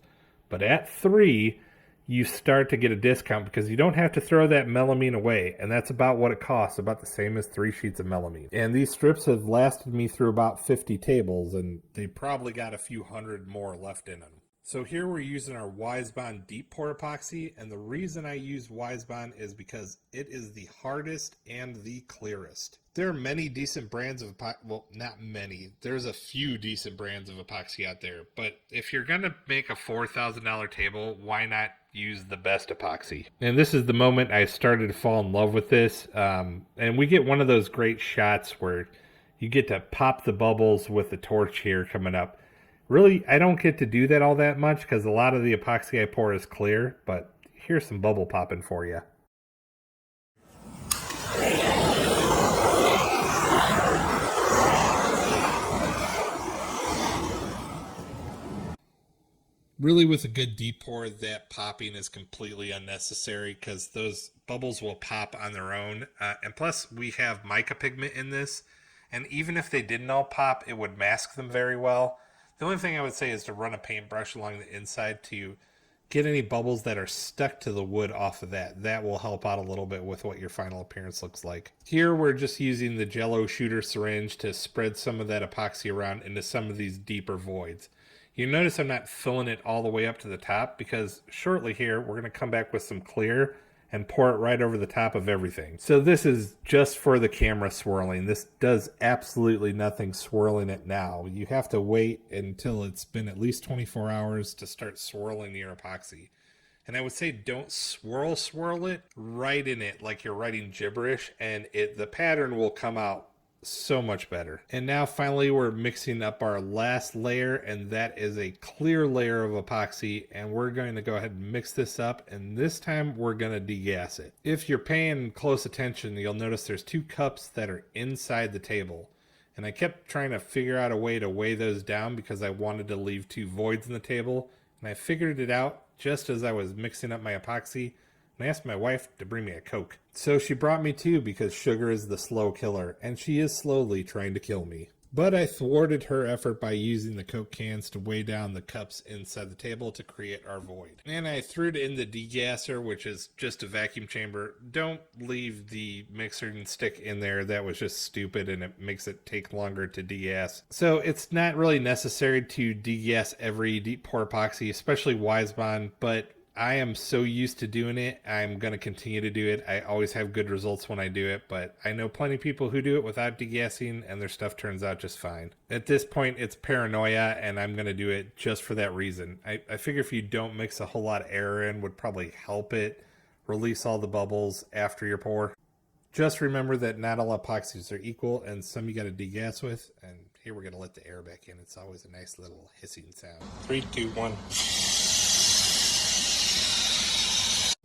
But at 3, you start to get a discount because you don't have to throw that melamine away, and that's about what it costs, about the same as 3 sheets of melamine. And these strips have lasted me through about 50 tables, and they probably got a few hundred more left in them. So here we're using our Wisebond deep pour epoxy, and the reason I use Wisebond is because it is the hardest and the clearest. There are many decent brands of epoxy, well, not many. There's a few decent brands of epoxy out there, but if you're going to make a $4,000 table, why not use the best epoxy? And this is the moment I started to fall in love with this, and we get one of those great shots where you get to pop the bubbles with the torch here coming up. Really, I don't get to do that all that much because a lot of the epoxy I pour is clear, but here's some bubble popping for you. Really, with a good deep pour, that popping is completely unnecessary because those bubbles will pop on their own. And plus, we have mica pigment in this, and even if they didn't all pop, it would mask them very well. The only thing I would say is to run a paintbrush along the inside to get any bubbles that are stuck to the wood off of that. That will help out a little bit with what your final appearance looks like. Here we're just using the Jello shooter syringe to spread some of that epoxy around into some of these deeper voids. You notice I'm not filling it all the way up to the top because shortly here we're going to come back with some clear and pour it right over the top of everything. So this is just for the camera swirling. This does absolutely nothing swirling it now. You have to wait until it's been at least 24 hours to start swirling your epoxy. And I would say don't swirl it right in it like you're writing gibberish, and the pattern will come out so much better. And now finally we're mixing up our last layer, and that is a clear layer of epoxy, and we're going to go ahead and mix this up, and this time we're going to degas it. If you're paying close attention, you'll notice there's 2 cups that are inside the table, and I kept trying to figure out a way to weigh those down because I wanted to leave 2 voids in the table, and I figured it out just as I was mixing up my epoxy. I asked my wife to bring me a Coke. So she brought me 2 because sugar is the slow killer, and she is slowly trying to kill me. But I thwarted her effort by using the Coke cans to weigh down the cups inside the table to create our void. And I threw it in the degasser, which is just a vacuum chamber. Don't leave the mixing stick in there. That was just stupid, and it makes it take longer to degas. So it's not really necessary to degas every deep pour epoxy, especially Wisebond, but I am so used to doing it, I'm going to continue to do it. I always have good results when I do it, but I know plenty of people who do it without degassing, and their stuff turns out just fine. At this point, it's paranoia, and I'm going to do it just for that reason. I figure if you don't mix a whole lot of air in, would probably help it release all the bubbles after your pour. Just remember that not all epoxies are equal, and some you got to degas with. And here we're going to let the air back in. It's always a nice little hissing sound. 3, 2, 1.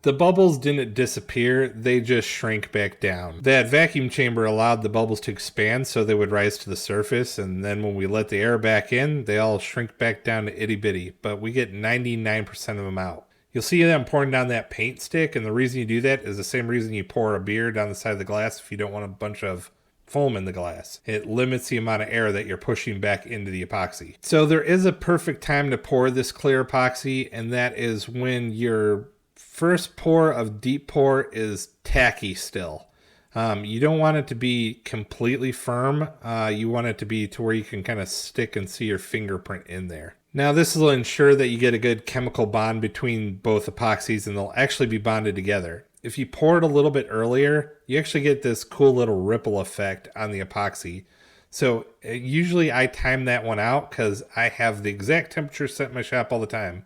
The bubbles didn't disappear, they just shrank back down. That vacuum chamber allowed the bubbles to expand so they would rise to the surface, and then when we let the air back in, they all shrink back down to itty bitty, but we get 99% of them out. You'll see that I'm pouring down that paint stick, and the reason you do that is the same reason you pour a beer down the side of the glass if you don't want a bunch of foam in the glass. It limits the amount of air that you're pushing back into the epoxy. So there is a perfect time to pour this clear epoxy, and that is when your first pour of deep pour is tacky still. You don't want it to be completely firm. You want it to be to where you can kind of stick and see your fingerprint in there. Now this will ensure that you get a good chemical bond between both epoxies and they'll actually be bonded together. If you pour it a little bit earlier, you actually get this cool little ripple effect on the epoxy. So usually I time that one out because I have the exact temperature set in my shop all the time.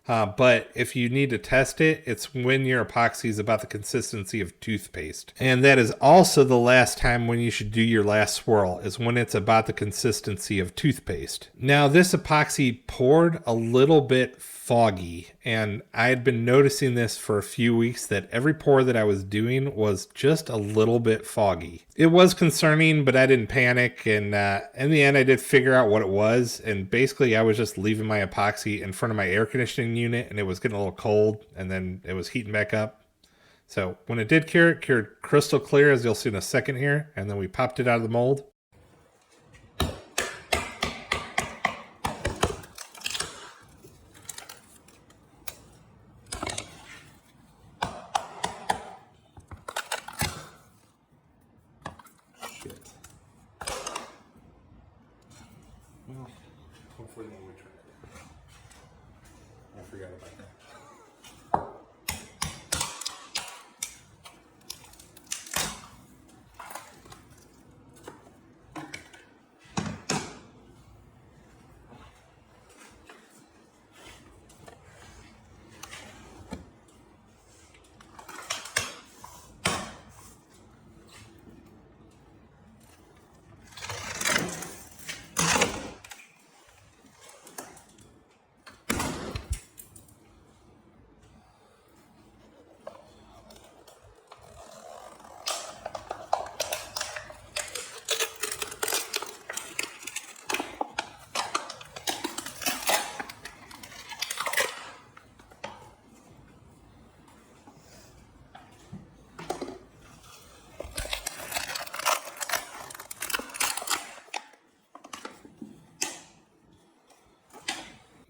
But if you need to test it, it's when your epoxy is about the consistency of toothpaste. And that is also the last time when you should do your last swirl, is when it's about the consistency of toothpaste. Now this epoxy poured a little bit foggy, and I had been noticing this for a few weeks that every pour that I was doing was just a little bit foggy. It was concerning, but I didn't panic, and in the end I did figure out what it was, and basically I was just leaving my epoxy in front of my air conditioning unit, and it was getting a little cold, and then it was heating back up. So when it did cure, it cured crystal clear, as you'll see in a second here, and then we popped it out of the mold. Well, hopefully when we try it. I forgot about that.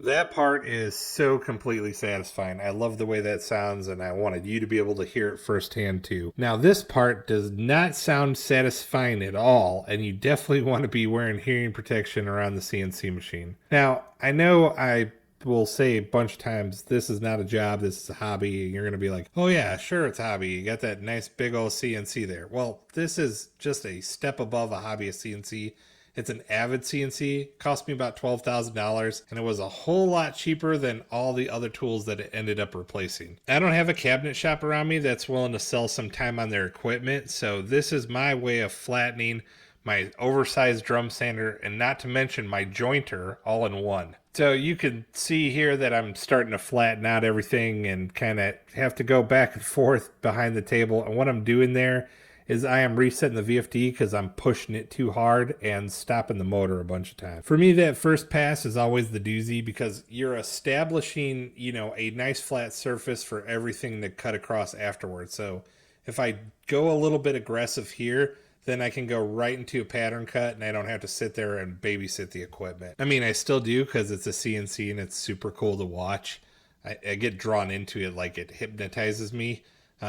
That part is so completely satisfying. I love the way that sounds, and I wanted you to be able to hear it firsthand too. Now, this part does not sound satisfying at all, and you definitely want to be wearing hearing protection around the CNC machine. Now, I know I will say a bunch of times, this is not a job, this is a hobby, and you're going to be like, oh yeah, sure, it's a hobby. You got that nice big old CNC there. Well, this is just a step above a hobbyist CNC. It's an Avid CNC, cost me about $12,000, and it was a whole lot cheaper than all the other tools that it ended up replacing. I don't have a cabinet shop around me that's willing to sell some time on their equipment, so this is my way of flattening my oversized drum sander, and not to mention my jointer all in one. So you can see here that I'm starting to flatten out everything and kind of have to go back and forth behind the table, and what I'm doing there is I am resetting the VFD because I'm pushing it too hard and stopping the motor a bunch of times. For me, that first pass is always the doozy because you're establishing, a nice flat surface for everything to cut across afterwards. So if I go a little bit aggressive here, then I can go right into a pattern cut and I don't have to sit there and babysit the equipment. I mean, I still do because it's a CNC and it's super cool to watch. I get drawn into it like it hypnotizes me.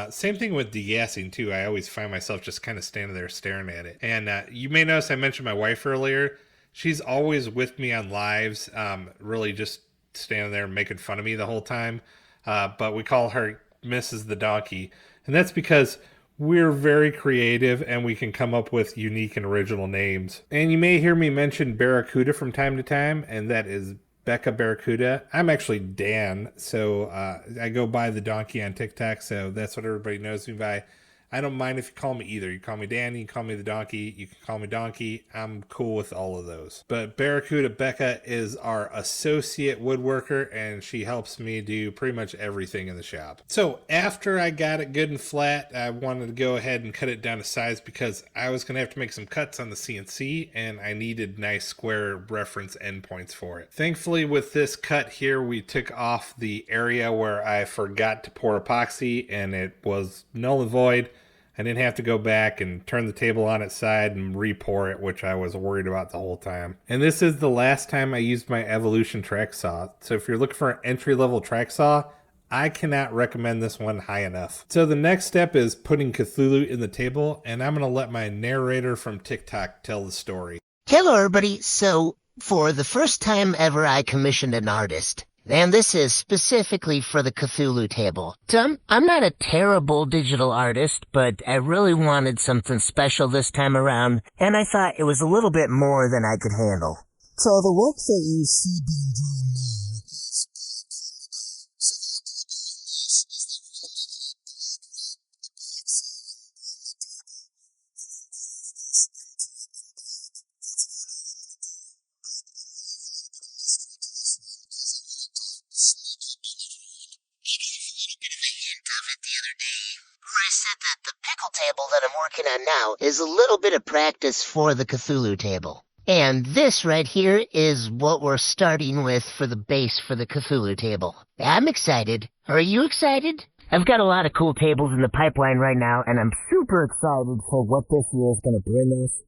Same thing with degassing too. I always find myself just kind of standing there staring at it. And you may notice I mentioned my wife earlier. She's always with me on lives, really just standing there making fun of me the whole time. But we call her Mrs. the Donkey. And that's because we're very creative and we can come up with unique and original names. And you may hear me mention Barracuda from time to time, and that is Becca Barracuda. I'm actually Dan, so I go by the Donkey on TikTok, so that's what everybody knows me by. I don't mind if you call me either. You call me Danny, you call me the donkey, you can call me Donkey. I'm cool with all of those. But Barracuda Becca is our associate woodworker, and she helps me do pretty much everything in the shop. So after I got it good and flat, I wanted to go ahead and cut it down to size because I was going to have to make some cuts on the CNC, and I needed nice square reference endpoints for it. Thankfully, with this cut here, we took off the area where I forgot to pour epoxy, and it was null and void. I didn't have to go back and turn the table on its side and re-pour it, which I was worried about the whole time. And this is the last time I used my Evolution track saw. So if you're looking for an entry-level track saw, I cannot recommend this one high enough. So the next step is putting Cthulhu in the table, and I'm going to let my narrator from TikTok tell the story. Hello, everybody. So for the first time ever, I commissioned an artist. And this is specifically for the Cthulhu table. So I'm not a terrible digital artist, but I really wanted something special this time around, and I thought it was a little bit more than I could handle. So the work that you see being drawn now is I said that the pickle table that I'm working on now is a little bit of practice for the Cthulhu table. And this right here is what we're starting with for the base for the Cthulhu table. I'm excited. Are you excited? I've got a lot of cool tables in the pipeline right now, and I'm super excited for what this year is going to bring us.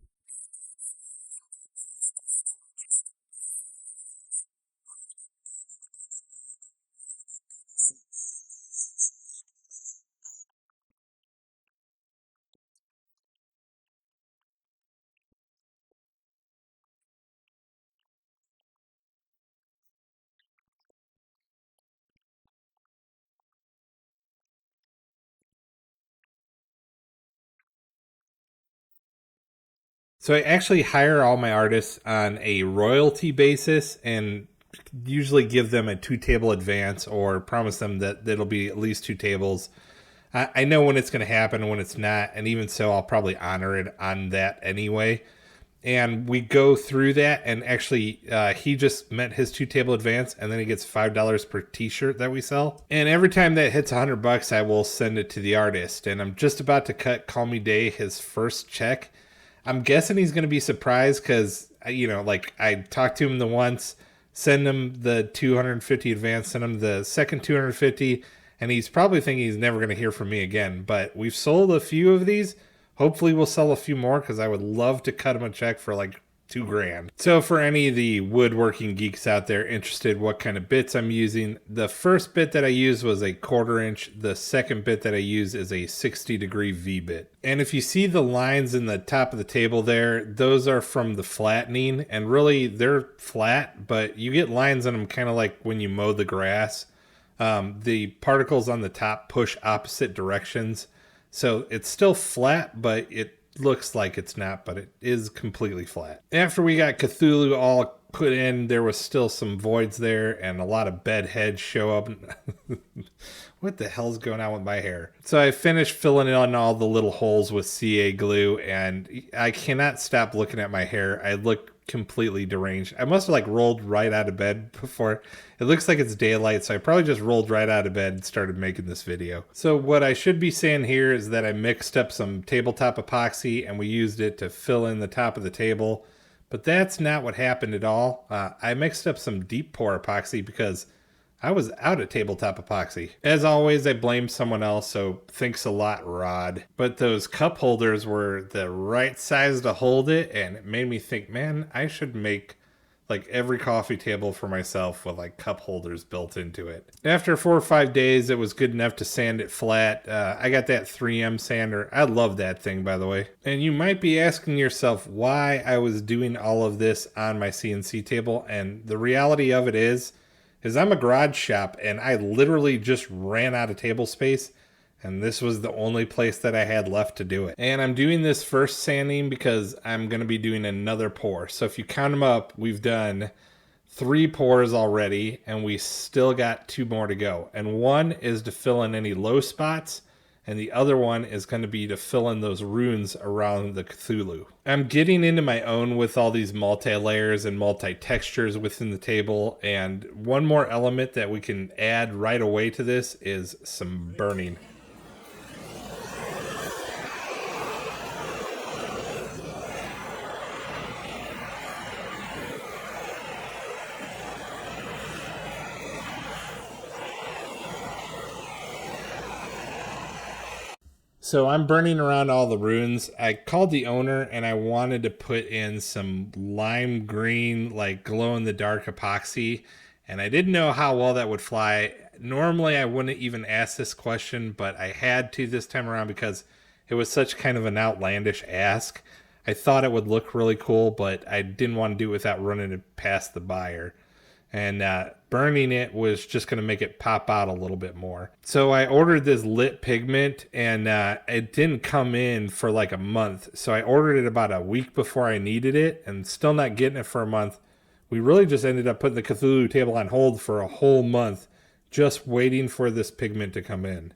So I actually hire all my artists on a royalty basis and usually give them a 2-table advance or promise them that it'll be at least 2 tables. I know when it's going to happen and when it's not, and even so, I'll probably honor it on that anyway. And we go through that, and actually, he just met his 2-table advance, and then he gets $5 per t-shirt that we sell. And every time that hits $100, I will send it to the artist. And I'm just about to cut Call Me Day his first check. I'm guessing he's going to be surprised because, like I talked to him the once, send him the 250 advance, send him the second 250, and he's probably thinking he's never going to hear from me again. But we've sold a few of these. Hopefully we'll sell a few more because I would love to cut him a check for like $2,000. So for any of the woodworking geeks out there interested what kind of bits I'm using, the first bit that I used was a 1/4 inch. The second bit that I use is a 60-degree V bit. And if you see the lines in the top of the table there, those are from the flattening, and really they're flat, but you get lines on them kind of like when you mow the grass. The particles on the top push opposite directions. So it's still flat, but it looks like it's not, but it is completely flat. After we got Cthulhu all put in, there was still some voids there and a lot of bed heads show up. What the hell's going on with my hair? So I finished filling in all the little holes with CA glue, and I cannot stop looking at my hair. I look completely deranged. I must have like rolled right out of bed before. It looks like it's daylight, so I probably just rolled right out of bed and started making this video. So what I should be saying here is that I mixed up some tabletop epoxy and we used it to fill in the top of the table, but that's not what happened at all. I mixed up some deep pour epoxy because I was out of tabletop epoxy. As always, I blame someone else, so thanks a lot, Rod. But those cup holders were the right size to hold it, and it made me think, man, I should make like every coffee table for myself with like cup holders built into it. After 4 or 5 days, it was good enough to sand it flat. I got that 3M sander. I love that thing, by the way. And you might be asking yourself why I was doing all of this on my CNC table, and the reality of it is I'm a garage shop and I literally just ran out of table space, and this was the only place that I had left to do it. And I'm doing this first sanding because I'm going to be doing another pour. So if you count them up, we've done 3 pours already and we still got 2 more to go. And one is to fill in any low spots, and the other one is going to be to fill in those runes around the Cthulhu. I'm getting into my own with all these multi-layers and multi-textures within the table, and one more element that we can add right away to this is some burning. So I'm burning around all the runes. I called the owner and I wanted to put in some lime green, like glow in the dark epoxy. And I didn't know how well that would fly. Normally I wouldn't even ask this question, but I had to this time around because it was such kind of an outlandish ask. I thought it would look really cool, but I didn't want to do it without running it past the buyer. And burning it was just going to make it pop out a little bit more. So I ordered this lit pigment, and it didn't come in for like a month. So I ordered it about a week before I needed it, and still not getting it for a month. We really just ended up putting the Cthulhu table on hold for a whole month, just waiting for this pigment to come in.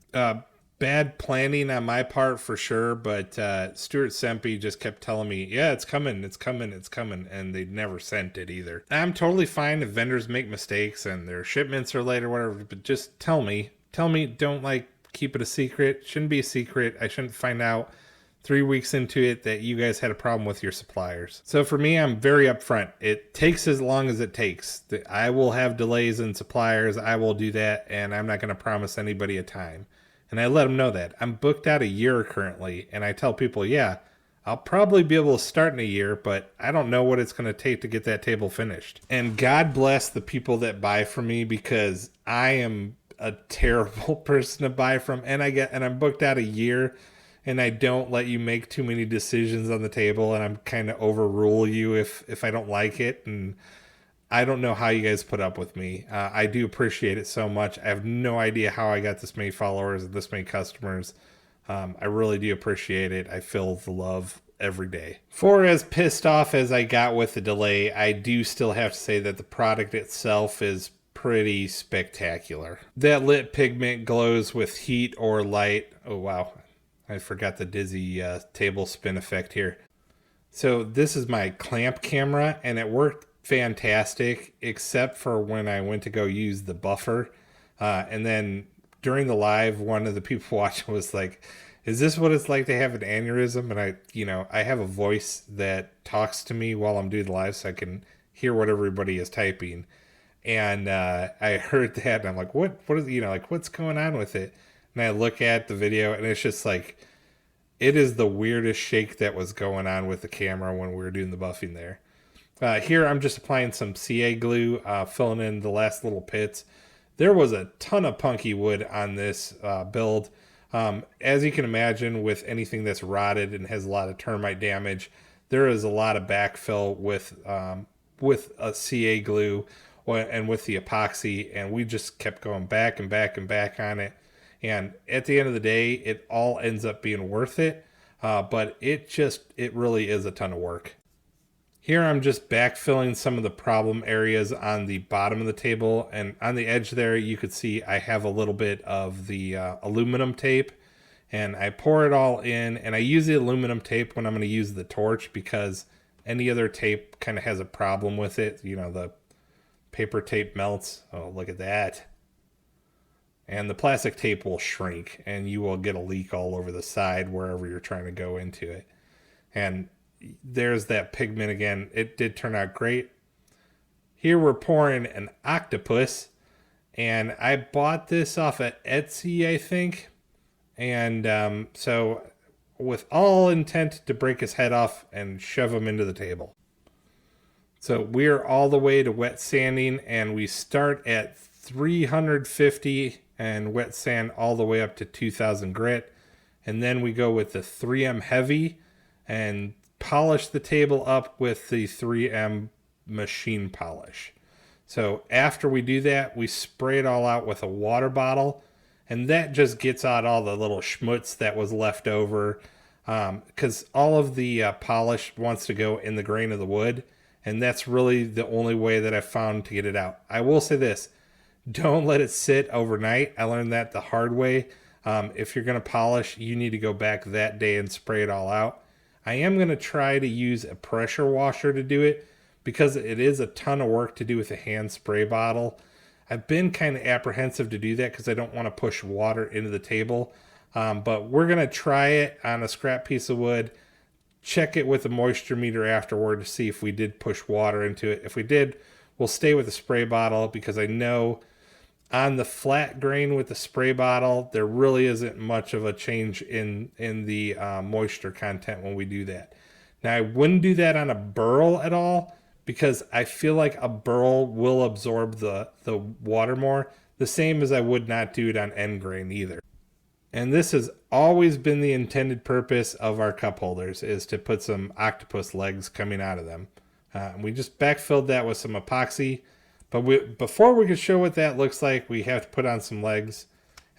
Bad planning on my part for sure, but Stuart Sempe just kept telling me, yeah, it's coming, and they never sent it either. I'm totally fine if vendors make mistakes and their shipments are late or whatever, but just tell me, don't like keep it a secret. Shouldn't be a secret. I shouldn't find out 3 weeks into it that you guys had a problem with your suppliers. So for me, I'm very upfront. It takes as long as it takes. I will have delays in suppliers. I will do that, and I'm not going to promise anybody a time. And I let them know that. I'm booked out a year currently, and I tell people, yeah, I'll probably be able to start in a year, but I don't know what it's going to take to get that table finished. And God bless the people that buy from me, because I am a terrible person to buy from, and I'm booked out a year, and I don't let you make too many decisions on the table, and I'm kind of overrule you if I don't like it. And I don't know how you guys put up with me. I do appreciate it so much. I have no idea how I got this many followers and this many customers. I really do appreciate it. I feel the love every day. For as pissed off as I got with the delay, I do still have to say that the product itself is pretty spectacular. That lit pigment glows with heat or light. Oh, wow. I forgot the dizzy table spin effect here. So this is my clamp camera, and it worked fantastic, except for when I went to go use the buffer. And then during the live, one of the people watching was like, is this what it's like to have an aneurysm? And I have a voice that talks to me while I'm doing the live, so I can hear what everybody is typing. And I heard that, and I'm like, what is, what's going on with it? And I look at the video, and it's just like, it is the weirdest shake that was going on with the camera when we were doing the buffing there. Here I'm just applying some CA glue, filling in the last little pits. There was a ton of punky wood on this build. As you can imagine, with anything that's rotted and has a lot of termite damage, there is a lot of backfill with a CA glue and with the epoxy, and we just kept going back and back and back on it. And at the end of the day, it all ends up being worth it, but it really is a ton of work. Here I'm just backfilling some of the problem areas on the bottom of the table, and on the edge there you could see I have a little bit of the aluminum tape, and I pour it all in, and I use the aluminum tape when I'm going to use the torch, because any other tape kind of has a problem with it. The paper tape melts. Oh, look at that. And the plastic tape will shrink, and you will get a leak all over the side wherever you're trying to go into it. And there's that pigment again. It did turn out great. Here we're pouring an octopus, and I bought this off at Etsy, I think. And so with all intent to break his head off and shove him into the table. So we're all the way to wet sanding, and we start at 350 and wet sand all the way up to 2000 grit. And then we go with the 3M heavy and polish the table up with the 3M machine polish. So after we do that, we spray it all out with a water bottle, and that just gets out all the little schmutz that was left over, because all of the polish wants to go in the grain of the wood, and that's really the only way that I've found to get it out. I will say this, don't let it sit overnight. I learned that the hard way. If you're going to polish, you need to go back that day and spray it all out. I am going to try to use a pressure washer to do it because it is a ton of work to do with a hand spray bottle. I've been kind of apprehensive to do that because I don't want to push water into the table. But we're going to try it on a scrap piece of wood, check it with a moisture meter afterward to see if we did push water into it. If we did, we'll stay with the spray bottle because I know on the flat grain with the spray bottle, there really isn't much of a change in the moisture content when we do that. Now, I wouldn't do that on a burl at all because I feel like a burl will absorb the water more, the same as I would not do it on end grain either. And this has always been the intended purpose of our cup holders, is to put some octopus legs coming out of them. We just backfilled that with some epoxy. But before we can show what that looks like, we have to put on some legs.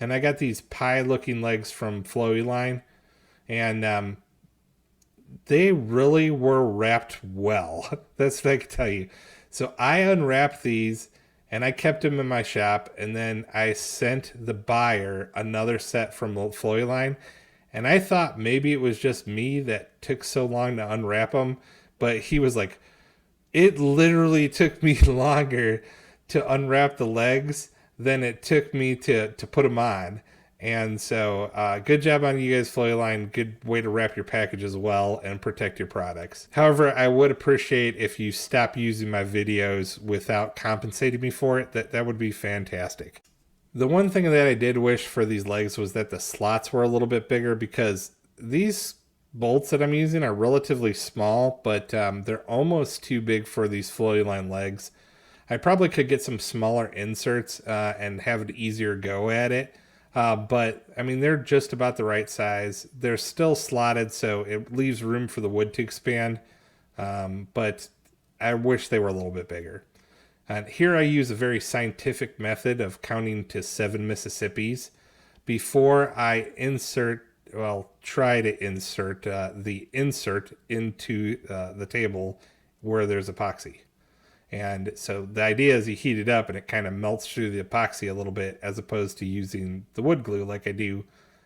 And I got these pie-looking legs from Flowy Line. And they really were wrapped well. That's what I can tell you. So I unwrapped these, and I kept them in my shop. And then I sent the buyer another set from Flowy Line. And I thought maybe it was just me that took so long to unwrap them. But he was like, it literally took me longer to unwrap the legs than it took me to put them on. And so good job on you guys, Flowy Line. Good way to wrap your packages well and protect your products. However, I would appreciate if you stop using my videos without compensating me for it. That would be fantastic. The one thing that I did wish for these legs was that the slots were a little bit bigger, because these bolts that I'm using are relatively small, but they're almost too big for these Flowy Line legs. I probably could get some smaller inserts and have an easier go at it. But I mean, they're just about the right size. They're still slotted, so it leaves room for the wood to expand. But I wish they were a little bit bigger. And here I use a very scientific method of counting to 7 Mississippis before I try to insert the insert into the table where there's epoxy. And so the idea is you heat it up and it kind of melts through the epoxy a little bit, as opposed to using the wood glue like I do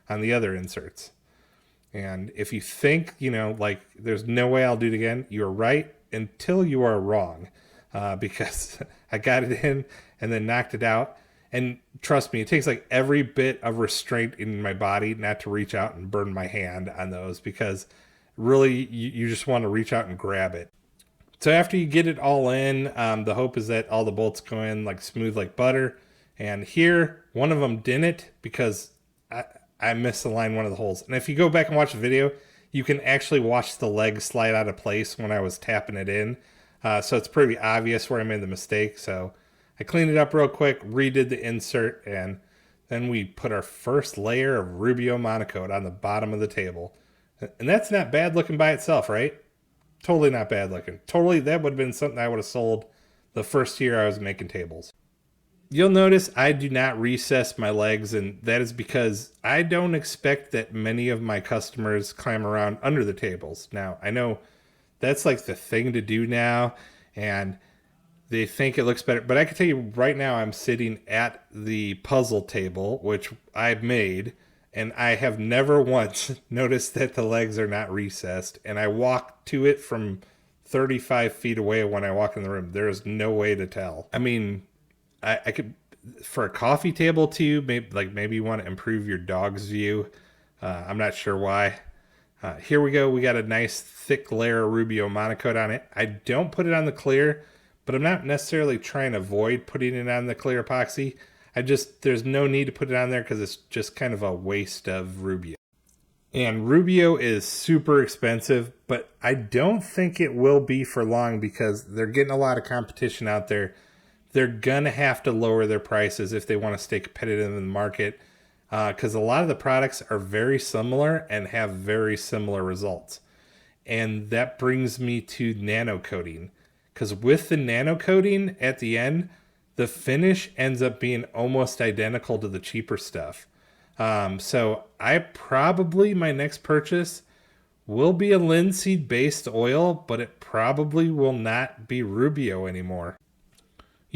on the other inserts. And if you think, like there's no way I'll do it again, you're right until you are wrong. Because I got it in and then knocked it out. And trust me, it takes like every bit of restraint in my body not to reach out and burn my hand on those, because really you just want to reach out and grab it. So after you get it all in, the hope is that all the bolts go in like smooth like butter. And here, one of them didn't, because I misaligned one of the holes. And if you go back and watch the video, you can actually watch the leg slide out of place when I was tapping it in. So it's pretty obvious where I made the mistake. So I cleaned it up real quick, redid the insert, and then we put our first layer of Rubio Monocoat on the bottom of the table. And that's not bad looking by itself, right? Totally not bad looking. Totally, that would have been something I would have sold the first year I was making tables. You'll notice I do not recess my legs, and that is because I don't expect that many of my customers climb around under the tables. Now, I know that's like the thing to do now, and they think it looks better. But I can tell you right now, I'm sitting at the puzzle table, which I've made, and I have never once noticed that the legs are not recessed. And I walk to it from 35 feet away when I walk in the room. There is no way to tell. I mean, I could, for a coffee table too, maybe you want to improve your dog's view. I'm not sure why. Here we go. We got a nice thick layer of Rubio Monocoat on it. I don't put it on the clear, but I'm not necessarily trying to avoid putting it on the clear epoxy. There's no need to put it on there because it's just kind of a waste of Rubio. And Rubio is super expensive, but I don't think it will be for long because they're getting a lot of competition out there. They're going to have to lower their prices if they want to stay competitive in the market, because a lot of the products are very similar and have very similar results. And that brings me to nano coating, because with the nano coating at the end, the finish ends up being almost identical to the cheaper stuff. So my next purchase will be a linseed based oil, but it probably will not be Rubio anymore.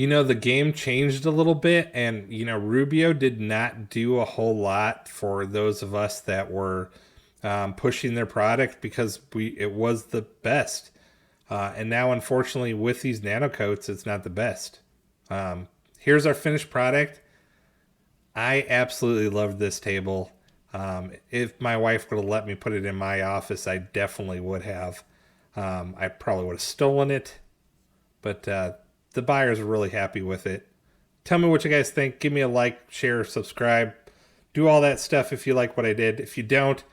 The game changed a little bit, and, Rubio did not do a whole lot for those of us that were pushing their product because it was the best. And now, unfortunately, with these nano coats, it's not the best. Here's our finished product. I absolutely loved this table. If my wife would have let me put it in my office, I definitely would have. I probably would have stolen it, but the buyers are really happy with it. Tell me what you guys think. Give me a like, share, subscribe. Do all that stuff if you like what I did. If you don't,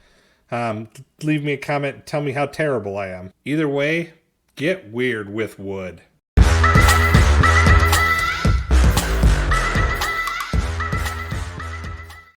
leave me a comment and tell me how terrible I am. Either way, get weird with wood.